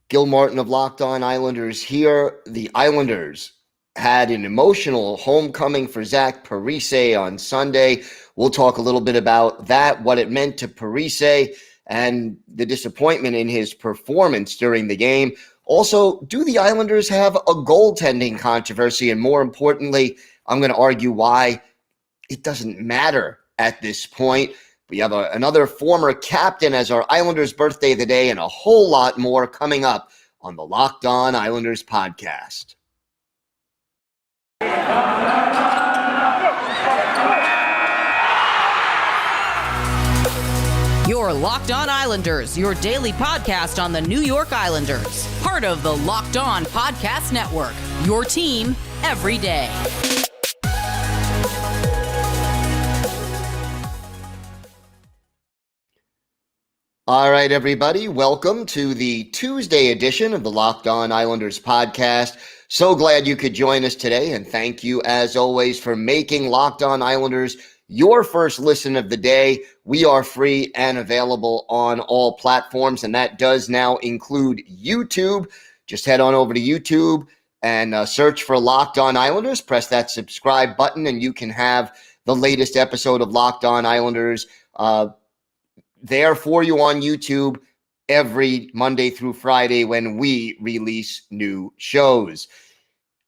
Gil Martin of Locked On Islanders here. The Islanders had an emotional homecoming for Zach Parise on Sunday. We'll talk a little bit about that, what it meant to Parise, and the disappointment in his performance during the game. Also, do the Islanders have a goaltending controversy? And more importantly, I'm going to argue why it doesn't matter at this point. We have another former captain as our Islanders birthday of the day, and a whole lot more coming up on the Locked On Islanders podcast. Your Locked On Islanders, your daily podcast on the New York Islanders. Part of the Locked On Podcast Network, your team every day. All right, everybody, welcome to the Tuesday edition of the Locked On Islanders podcast. So glad you could join us today, and thank you, as always, for making Locked On Islanders your first listen of the day. We are free and available on all platforms, and that does now include YouTube. Just head on over to YouTube and search for Locked On Islanders. Press that subscribe button, and you can have the latest episode of Locked On Islanders there for you on YouTube every Monday through Friday when we release new shows.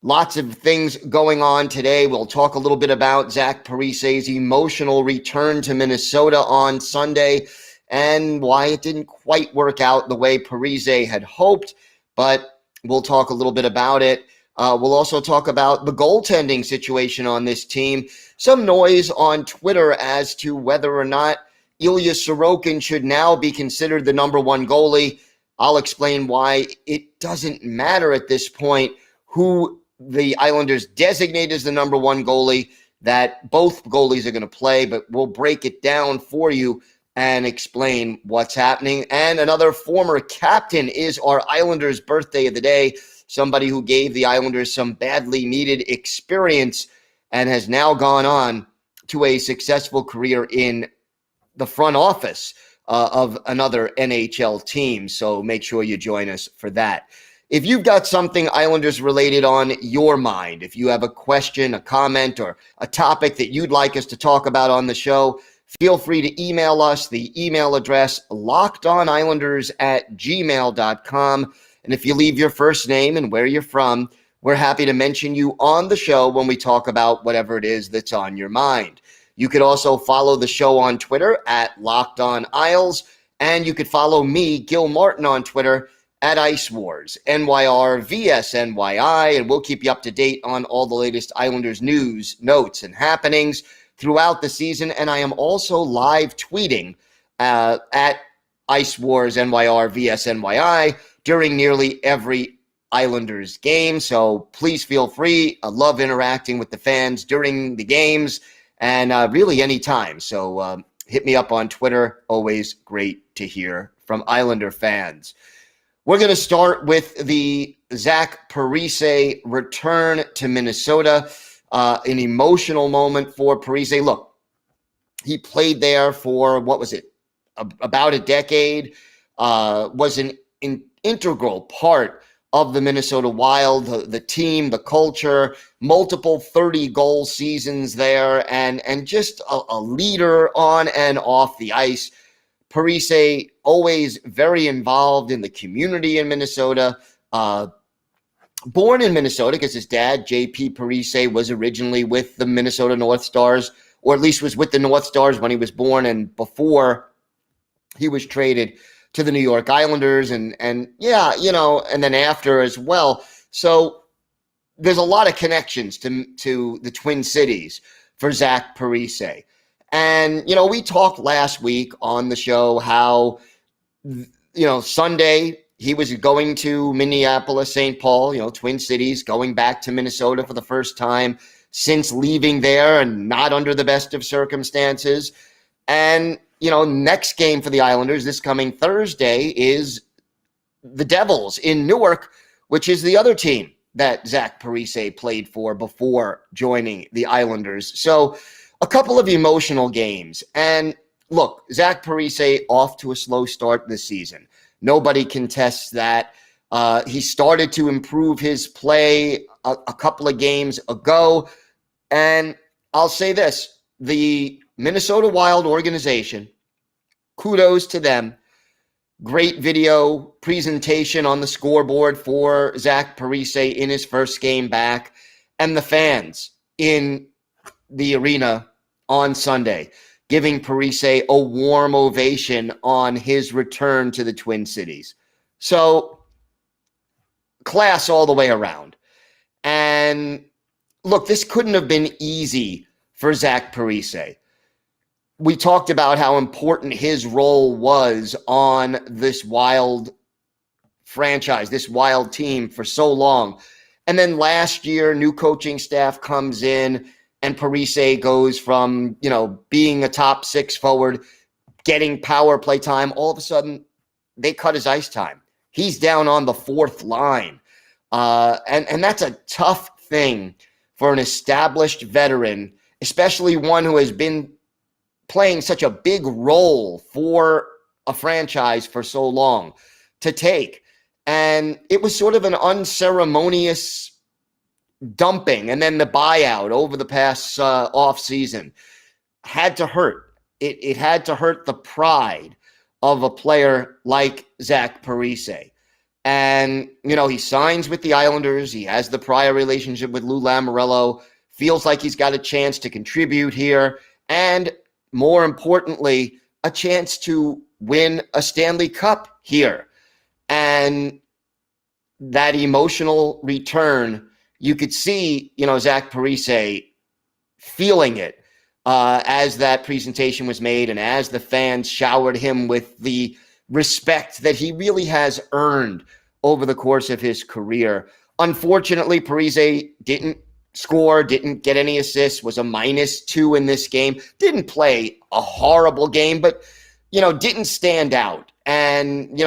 Lots of things going on today. We'll talk a little bit about Zach Parise's emotional return to Minnesota on Sunday and why it didn't quite work out the way Parise had hoped, but we'll talk a little bit about it. We'll also talk about the goaltending situation on this team. Some noise on Twitter as to whether or not Ilya Sorokin should now be considered the number one goalie. I'll explain why it doesn't matter at this point who the Islanders designate as the number one goalie, that both goalies are going to play, but we'll break it down for you and explain what's happening. And another former captain is our Islanders birthday of the day, somebody who gave the Islanders some badly needed experience and has now gone on to a successful career in the front office of another NHL team. So make sure you join us for that. If you've got something Islanders related on your mind, if you have a question, a comment, or a topic that you'd like us to talk about on the show, feel free to email us. The email address, lockedonislanders@gmail.com. And if you leave your first name and where you're from, we're happy to mention you on the show when we talk about whatever it is that's on your mind. You could also follow the show on Twitter at Locked On Isles, and you could follow me, Gil Martin, on Twitter at Ice Wars, NYRVSNYI, and we'll keep you up to date on all the latest Islanders news, notes, and happenings throughout the season. And I am also live tweeting at Ice Wars, NYRVSNYI during nearly every Islanders game. So please feel free. I love interacting with the fans during the games and really anytime. So hit me up on Twitter. Always great to hear from Islander fans. We're going to start with the Zach Parise return to Minnesota, an emotional moment for Parise. Look, he played there for, about a decade, was an integral part of the Minnesota Wild, the team, the culture, multiple 30-goal seasons there, and just a leader on and off the ice. Parise always very involved in the community in Minnesota. Born in Minnesota because his dad, J.P. Parise, was originally with the Minnesota North Stars, or at least was with the North Stars when he was born and before he was traded to the New York Islanders and then after as well. So there's a lot of connections to the Twin Cities for Zach Parise. And, we talked last week on the show how, Sunday he was going to Minneapolis, St. Paul, Twin Cities, going back to Minnesota for the first time since leaving there and not under the best of circumstances. And, next game for the Islanders this coming Thursday is the Devils in Newark, which is the other team that Zach Parise played for before joining the Islanders. So a couple of emotional games. And look, Zach Parise off to a slow start this season. Nobody contests that. He started to improve his play a couple of games ago. And I'll say this, the Minnesota Wild organization, kudos to them. Great video presentation on the scoreboard for Zach Parise in his first game back, and the fans in the arena on Sunday giving Parise a warm ovation on his return to the Twin Cities. So, class all the way around. And look, this couldn't have been easy for Zach Parise. We talked about how important his role was on this Wild franchise, this Wild team for so long. And then last year, new coaching staff comes in and Parise goes from, being a top six forward, getting power play time. All of a sudden, they cut his ice time. He's down on the fourth line. And that's a tough thing for an established veteran, especially one who has been playing such a big role for a franchise for so long to take. And it was sort of an unceremonious dumping. And then the buyout over the past offseason had to hurt. It had to hurt the pride of a player like Zach Parise. And, he signs with the Islanders. He has the prior relationship with Lou Lamoriello. Feels like he's got a chance to contribute here. And more importantly, a chance to win a Stanley Cup here. And that emotional return, you could see, Zach Parise feeling it as that presentation was made and as the fans showered him with the respect that he really has earned over the course of his career. Unfortunately, Parise didn't score, didn't get any assists, was a -2 in this game. Didn't play a horrible game, but, didn't stand out. And,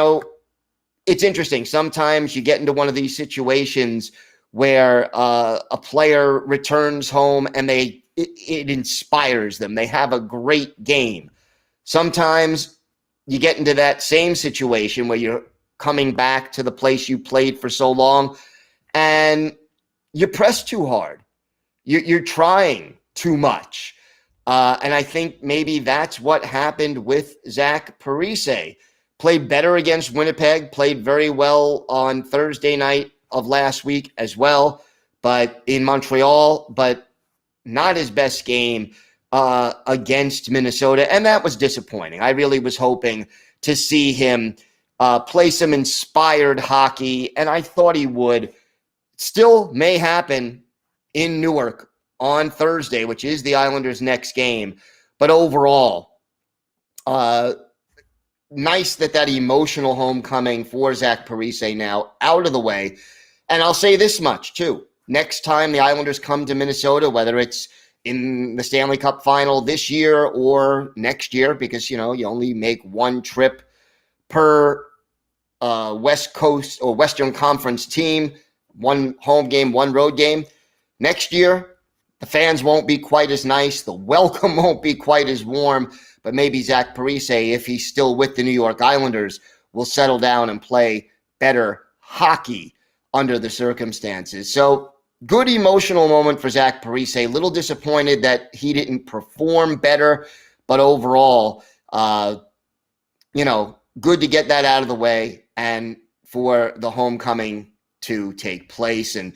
it's interesting. Sometimes you get into one of these situations where a player returns home and it inspires them. They have a great game. Sometimes you get into that same situation where you're coming back to the place you played for so long and you press too hard. You're trying too much. And I think maybe that's what happened with Zach Parise. Played better against Winnipeg, played very well on Thursday night of last week as well, but in Montreal, but not his best game against Minnesota. And that was disappointing. I really was hoping to see him play some inspired hockey, and I thought he would. Still may happen in Newark on Thursday, which is the Islanders' next game. But overall, nice that emotional homecoming for Zach Parise now out of the way. And I'll say this much, too. Next time the Islanders come to Minnesota, whether it's in the Stanley Cup final this year or next year, because, you only make one trip per West Coast or Western Conference team, one home game, one road game. Next year, the fans won't be quite as nice. The welcome won't be quite as warm. But maybe Zach Parise, if he's still with the New York Islanders, will settle down and play better hockey under the circumstances. So good emotional moment for Zach Parise. A little disappointed that he didn't perform better. But overall, good to get that out of the way and for the homecoming to take place. And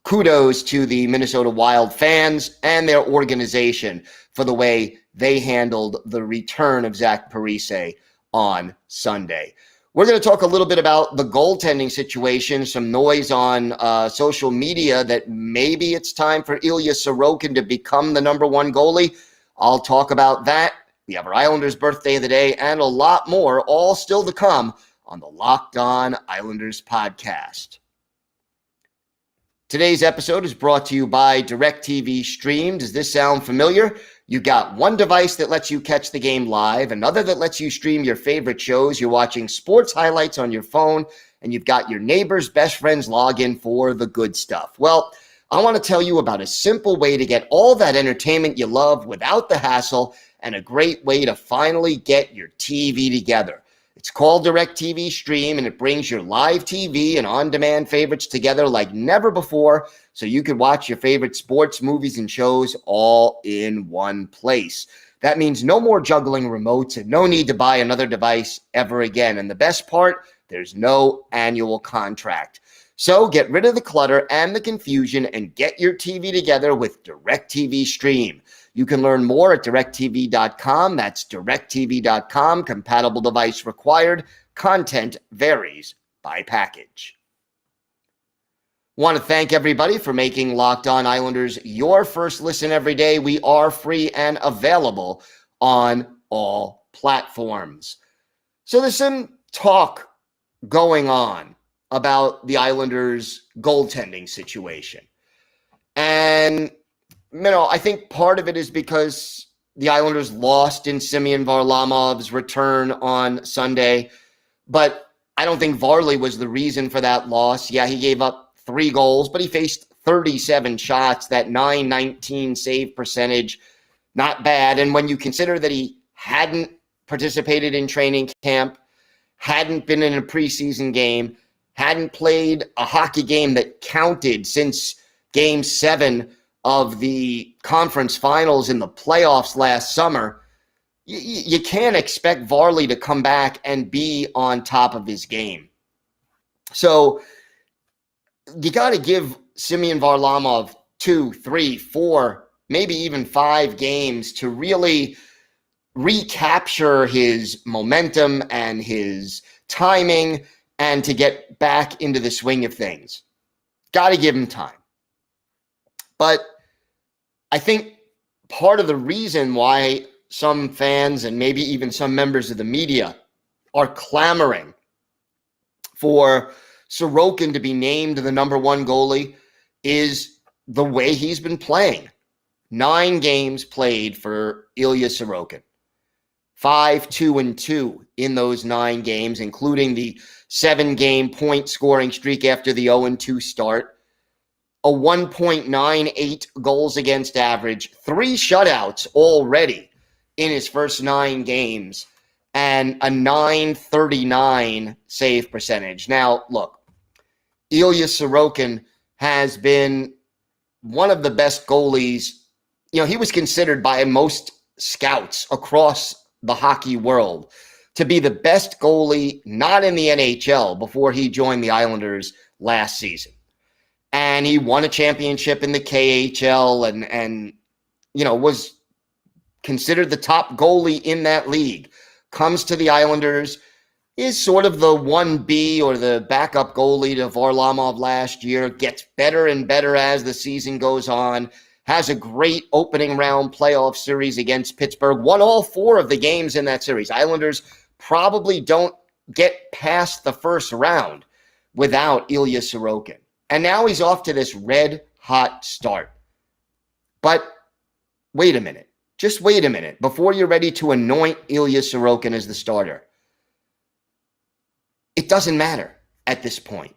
kudos to the Minnesota Wild fans and their organization for the way they handled the return of Zach Parise on Sunday. We're going to talk a little bit about the goaltending situation, some noise on social media that maybe it's time for Ilya Sorokin to become the number one goalie. I'll talk about that. We have our Islanders birthday of the day and a lot more, all still to come on the Locked On Islanders podcast. Today's episode is brought to you by Directv Stream. Does this sound familiar? You got one device that lets you catch the game live, another that lets you stream your favorite shows. You're watching sports highlights on your phone, and you've got your neighbor's best friend's login for the good stuff. Well, I want to tell you about a simple way to get all that entertainment you love without the hassle and a great way to finally get your TV together. It's called Directv Stream, and it brings your live TV and on-demand favorites together like never before, so you can watch your favorite sports, movies, and shows all in one place. That means no more juggling remotes and no need to buy another device ever again. And the best part, there's no annual contract. So get rid of the clutter and the confusion and get your TV together with Directv Stream. You can learn more at directv.com. That's directv.com. Compatible device required. Content varies by package. Want to thank everybody for making Locked On Islanders your first listen every day. We are free and available on all platforms. So there's some talk going on about the Islanders' goaltending situation. And, I think part of it is because the Islanders lost in Semyon Varlamov's return on Sunday. But I don't think Varley was the reason for that loss. Yeah, he gave up 3 goals, but he faced 37 shots, that .919 save percentage, not bad. And when you consider that he hadn't participated in training camp, hadn't been in a preseason game, hadn't played a hockey game that counted since Game 7 of the conference finals in the playoffs last summer, you can't expect Varley to come back and be on top of his game. So you got to give Semyon Varlamov 2, 3, 4, maybe even 5 games to really recapture his momentum and his timing and to get back into the swing of things. Got to give him time. But I think part of the reason why some fans and maybe even some members of the media are clamoring for Sorokin to be named the number 1 goalie is the way he's been playing. 9 games played for Ilya Sorokin. 5-2-2 in those 9 games, including the 7-game point-scoring streak after the 0-2 start. A 1.98 goals against average, 3 shutouts already in his first 9 games, and a .939 save percentage. Now, look, Ilya Sorokin has been one of the best goalies. He was considered by most scouts across the hockey world to be the best goalie not in the NHL before he joined the Islanders last season. And he won a championship in the KHL and was considered the top goalie in that league. Comes to the Islanders, is sort of the 1B or the backup goalie to Varlamov last year, gets better and better as the season goes on, has a great opening round playoff series against Pittsburgh, won all 4 of the games in that series. Islanders probably don't get past the first round without Ilya Sorokin. And now he's off to this red-hot start. But wait a minute. Just wait a minute before you're ready to anoint Ilya Sorokin as the starter. It doesn't matter at this point.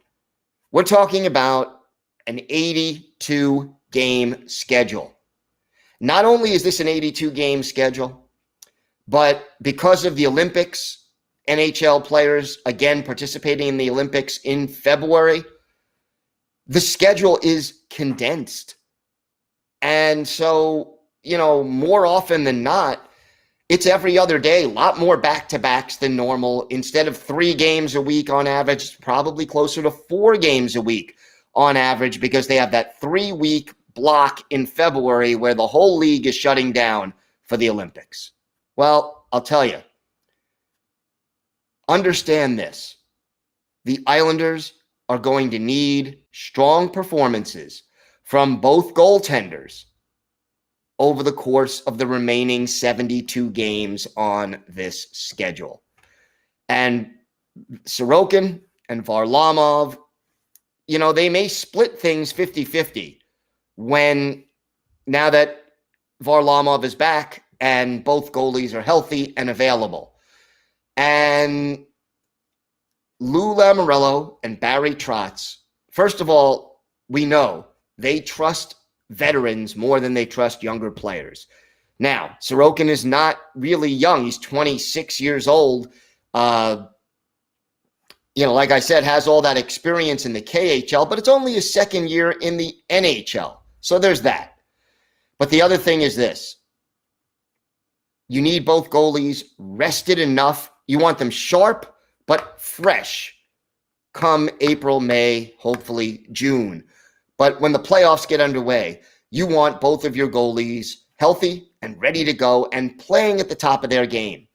We're talking about an 82-game schedule. Not only is this an 82-game schedule, but because of the Olympics, NHL players, again, participating in the Olympics in February, the schedule is condensed. And so, more often than not, it's every other day, a lot more back-to-backs than normal. Instead of 3 games a week on average, it's probably closer to 4 games a week on average because they have that 3-week block in February where the whole league is shutting down for the Olympics. Well, I'll tell you, understand this. The Islanders are going to need strong performances from both goaltenders over the course of the remaining 72 games on this schedule. And Sorokin and Varlamov, they may split things 50-50 now that Varlamov is back and both goalies are healthy and available. And Lou Lamoriello and Barry Trotz, first of all, we know they trust veterans more than they trust younger players. Now, Sorokin is not really young. He's 26 years old. Like I said, has all that experience in the KHL, but it's only his second year in the NHL. So there's that. But the other thing is this. You need both goalies rested enough. You want them sharp, but fresh come April, May, hopefully June. But when the playoffs get underway, you want both of your goalies healthy and ready to go and playing at the top of their game.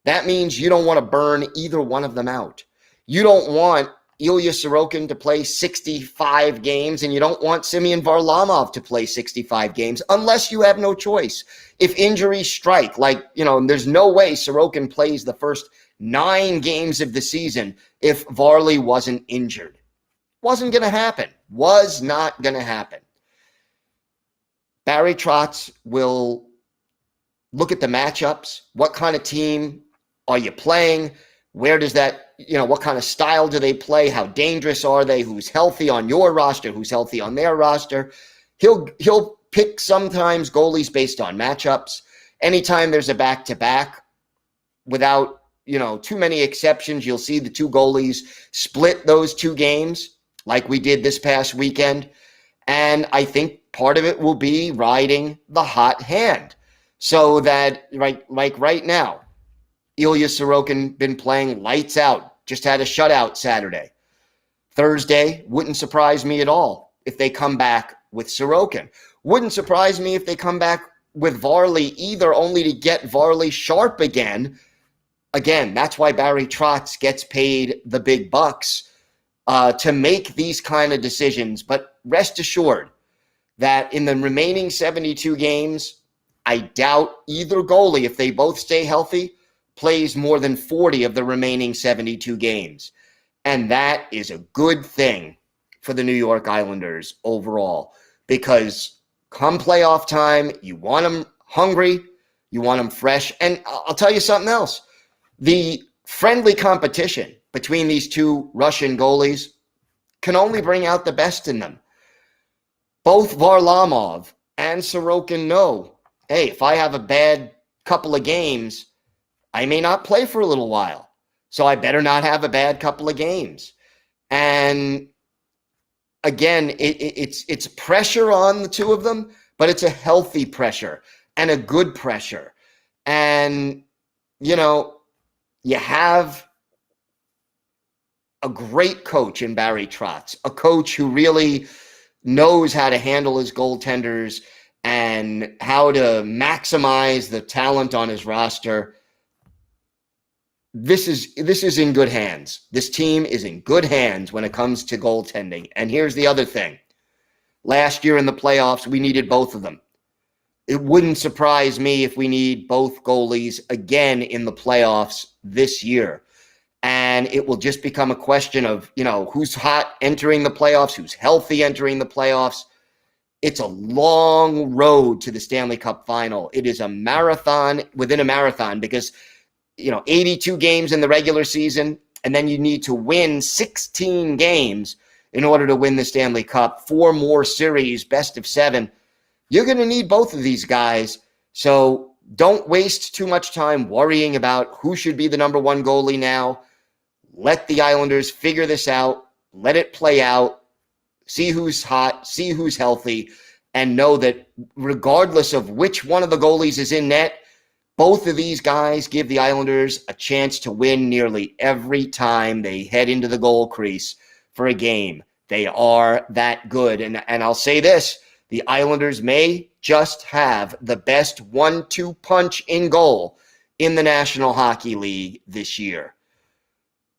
That means you don't want to burn either one of them out. You don't want Ilya Sorokin to play 65 games, and you don't want Semyon Varlamov to play 65 games unless you have no choice. If injuries strike, there's no way Sorokin plays the first 9 games of the season if Varley wasn't injured. Wasn't going to happen. Was not going to happen. Barry Trotz will look at the matchups. What kind of team are you playing? Where does that, what kind of style do they play? How dangerous are they? Who's healthy on your roster? Who's healthy on their roster? He'll pick sometimes goalies based on matchups. Anytime there's a back-to-back, without, too many exceptions, you'll see the two goalies split those 2 games like we did this past weekend. And I think part of it will be riding the hot hand. So that, right now, Ilya Sorokin been playing lights out, just had a shutout Saturday. Thursday, wouldn't surprise me at all if they come back with Sorokin. Wouldn't surprise me if they come back with Varley either, only to get Varley sharp again. Again, that's why Barry Trotz gets paid the big bucks to make these kind of decisions. But rest assured that in the remaining 72 games, I doubt either goalie, if they both stay healthy, plays more than 40 of the remaining 72 games. And that is a good thing for the New York Islanders overall, because come playoff time, you want them hungry, you want them fresh. And I'll tell you something else. The friendly competition between these two Russian goalies can only bring out the best in them. Both Varlamov and Sorokin know, hey, if I have a bad couple of games, I may not play for a little while, so I better not have a bad couple of games. And again, it's pressure on the two of them, but it's a healthy pressure and a good pressure. And, you have a great coach in Barry Trotz, a coach who really knows how to handle his goaltenders and how to maximize the talent on his roster. This is in good hands. This team is in good hands when it comes to goaltending. And here's the other thing. Last year in the playoffs, we needed both of them. It wouldn't surprise me if we need both goalies again in the playoffs this year. And it will just become a question of, who's hot entering the playoffs, who's healthy entering the playoffs. It's a long road to the Stanley Cup final. It is a marathon within a marathon because 82 games in the regular season, and then you need to win 16 games in order to win the Stanley Cup, 4 more series, best of 7. You're going to need both of these guys, so don't waste too much time worrying about who should be the number 1 goalie now. Let the Islanders figure this out, let it play out, see who's hot, see who's healthy, and know that regardless of which one of the goalies is in net, both of these guys give the Islanders a chance to win nearly every time they head into the goal crease for a game. They are that good. And I'll say this, the Islanders may just have the best 1-2 punch in goal in the National Hockey League this year.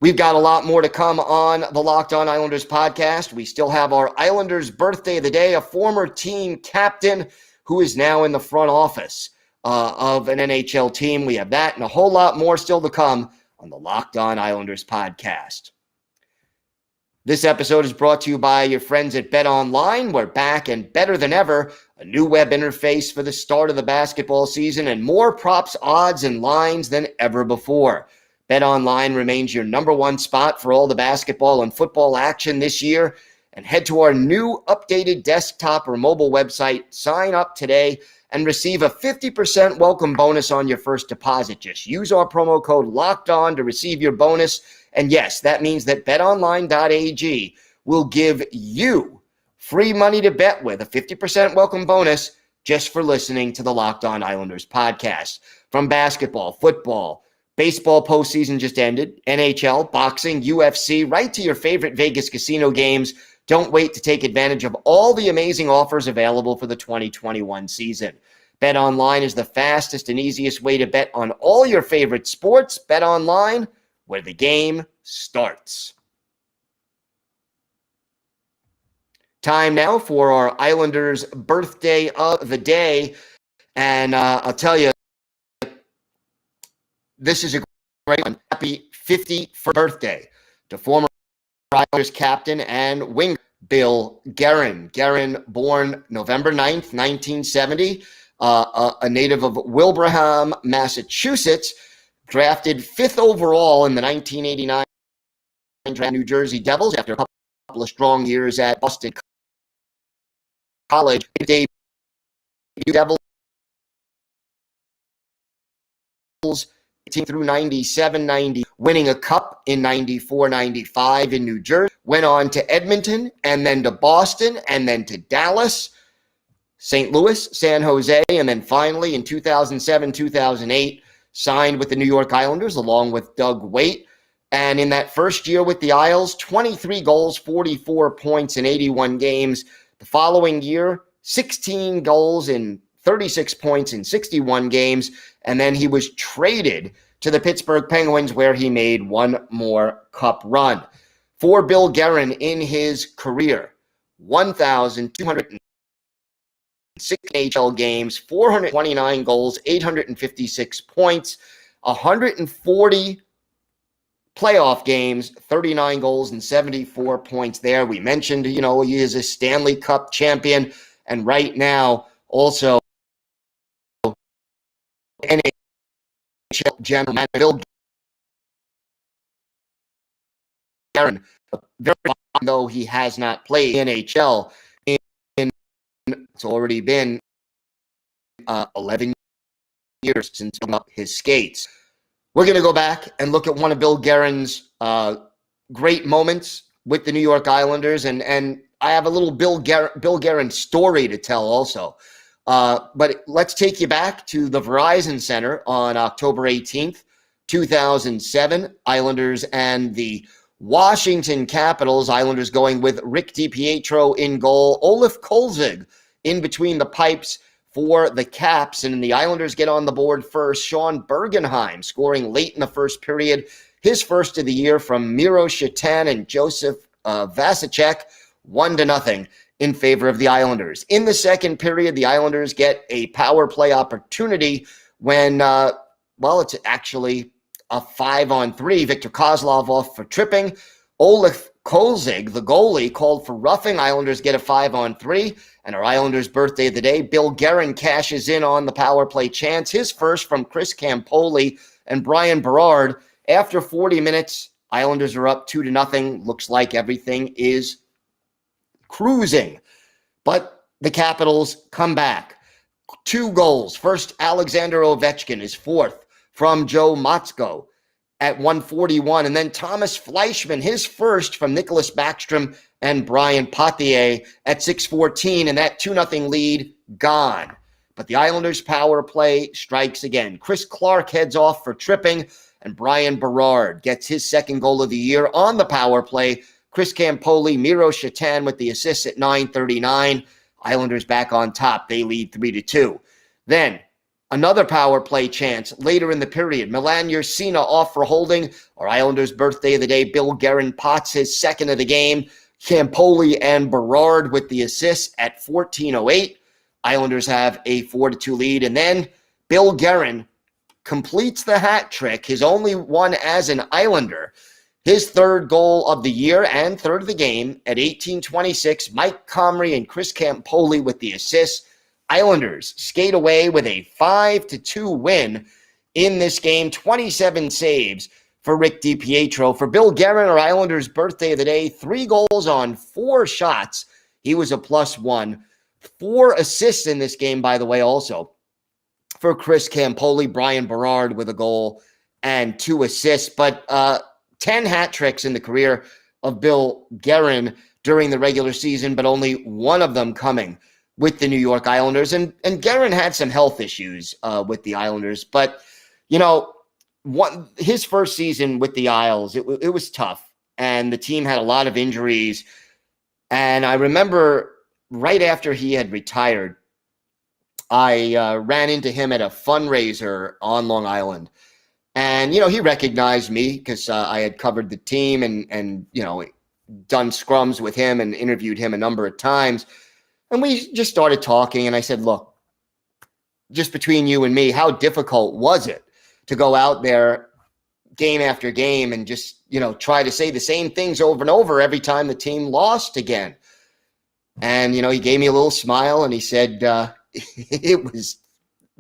We've got a lot more to come on the Locked On Islanders podcast. We still have our Islanders birthday of the day, a former team captain who is now in the front office of an NHL team. We have that and a whole lot more still to come on the Locked On Islanders podcast. This episode is brought to you by your friends at BetOnline. We're back and better than ever. A new web interface for the start of the basketball season and more props, odds, and lines than ever before. BetOnline remains your number 1 spot for all the basketball and football action this year. and head to our new updated desktop or mobile website. Sign up today and receive a 50% welcome bonus on your first deposit. Just use our promo code LOCKEDON to receive your bonus. And yes, that means that betonline.ag will give you free money to bet with, a 50% welcome bonus just for listening to the Locked On Islanders podcast. From basketball, football, baseball postseason just ended, NHL, boxing, UFC, right to your favorite Vegas casino games. Don't wait to take advantage of all the amazing offers available for the 2021 season. BetOnline is the fastest and easiest way to bet on all your favorite sports. BetOnline, where the game starts. Time now for our Islanders birthday of the day. And I'll tell you, this is a great one. Happy 51st birthday to former Islanders captain and winger Bill Guerin. Guerin, born November 9th, 1970, a native of Wilbraham, Massachusetts, drafted 5th overall in the 1989 draft New Jersey Devils after a couple of strong years at Boston College. Debut Devils through 97-90, winning a cup in 94-95 in New Jersey. Went on to Edmonton, and then to Boston, and then to Dallas, St. Louis, San Jose, and then finally in 2007-2008, signed with the New York Islanders along with Doug Weight. And in that first year with the Isles, 23 goals, 44 points in 81 games. The following year, 16 goals and 36 points in 61 games. And then he was traded to the Pittsburgh Penguins, where he made one more cup run. For Bill Guerin in his career, 1,206 NHL games, 429 goals, 856 points, 140 playoff games, 39 goals and 74 points there. We mentioned, he is a Stanley Cup champion, and right now also NHL general manager Bill Guerin, very though he has not played NHL it's already been 11 years since his skates. We're going to go back and look at one of Bill Guerin's great moments with the New York Islanders, and I have a little Bill Guerin story to tell also. But let's take you back to the Verizon Center on October 18th, 2007. Islanders and the Washington Capitals. Islanders going with Rick DiPietro in goal. Olaf Kolzig in between the pipes for the Caps, and the Islanders get on the board first. Sean Bergenheim scoring late in the first period, his first of the year from Miro Shatan and Joseph Vasicek, 1-0 in favor of the Islanders. In the second period, the Islanders get a power play opportunity when, it's actually a 5-on-3. Victor Kozlov off for tripping. Olaf Kolzig, the goalie, called for roughing. Islanders get a 5-on-3. And our Islanders' birthday of the day, Bill Guerin cashes in on the power play chance. His first from Chris Campoli and Brian Berard. After 40 minutes, Islanders are up 2-0. Looks like everything is cruising. But the Capitals come back. 2 goals. First, Alexander Ovechkin, his fourth from Joe Motzko at 1:41. And then Thomas Fleischmann, his first from Nicholas Backstrom and Brian Potier at 6:14. And that 2-0 lead gone. But the Islanders' power play strikes again. Chris Clark heads off for tripping, and Brian Berard gets his second goal of the year on the power play. Chris Campoli, Miro Shatan with the assist at 9:39. Islanders back on top. They lead 3-2. Then another power play chance later in the period. Milan Yursina off for holding. Our Islanders' birthday of the day, Bill Guerin pots his second of the game. Campoli and Berard with the assists at 14:08. Islanders have a 4-2 lead. And then Bill Guerin completes the hat trick, his only one as an Islander. His third goal of the year and third of the game at 18:26. Mike Comrie and Chris Campoli with the assists. Islanders skate away with a 5-2 win in this game. 27 saves for Rick DiPietro. For Bill Guerin, our Islanders' birthday of the day, 3 goals on 4 4 shots. He was a +1. 4 assists in this game, by the way, also for Chris Campoli, Brian Berard with a goal and 2 assists, but 10 hat tricks in the career of Bill Guerin during the regular season, but only 1 of them coming with the New York Islanders. And Guerin had some health issues with the Islanders, but his first season with the Isles, it was tough, and the team had a lot of injuries. And I remember right after he had retired, I ran into him at a fundraiser on Long Island. And, he recognized me because I had covered the team and done scrums with him and interviewed him a number of times. And we just started talking. And I said, look, just between you and me, how difficult was it to go out there game after game and just, try to say the same things over and over every time the team lost again? And, he gave me a little smile and he said, it was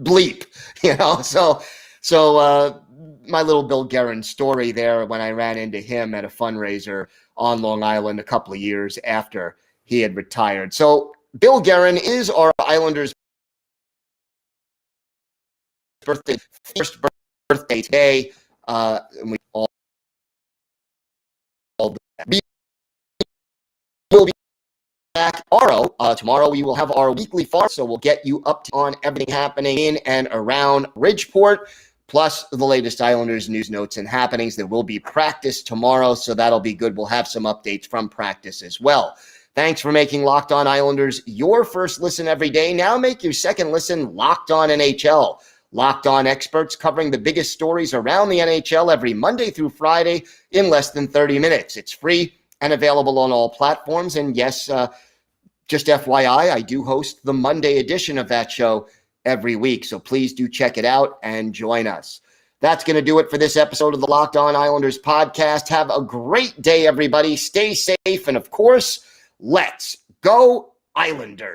bleep, So my little Bill Guerin story there when I ran into him at a fundraiser on Long Island a couple of years after he had retired. So Bill Guerin is our Islanders' first birthday today. And we all will be back tomorrow we will have our weekly farm, so we'll get you up on everything happening in and around Bridgeport, plus the latest Islanders news, notes, and happenings. There will be practice tomorrow, so that'll be good. We'll have some updates from practice as well. Thanks for making Locked On Islanders your first listen every day. Now make your second listen Locked On NHL. Locked On experts covering the biggest stories around the NHL every Monday through Friday in less than 30 minutes. It's free and available on all platforms. And yes, just FYI, I do host the Monday edition of that show every week. So please do check it out and join us. That's going to do it for this episode of the Locked On Islanders podcast. Have a great day, everybody. Stay safe. And of course, let's go Islanders.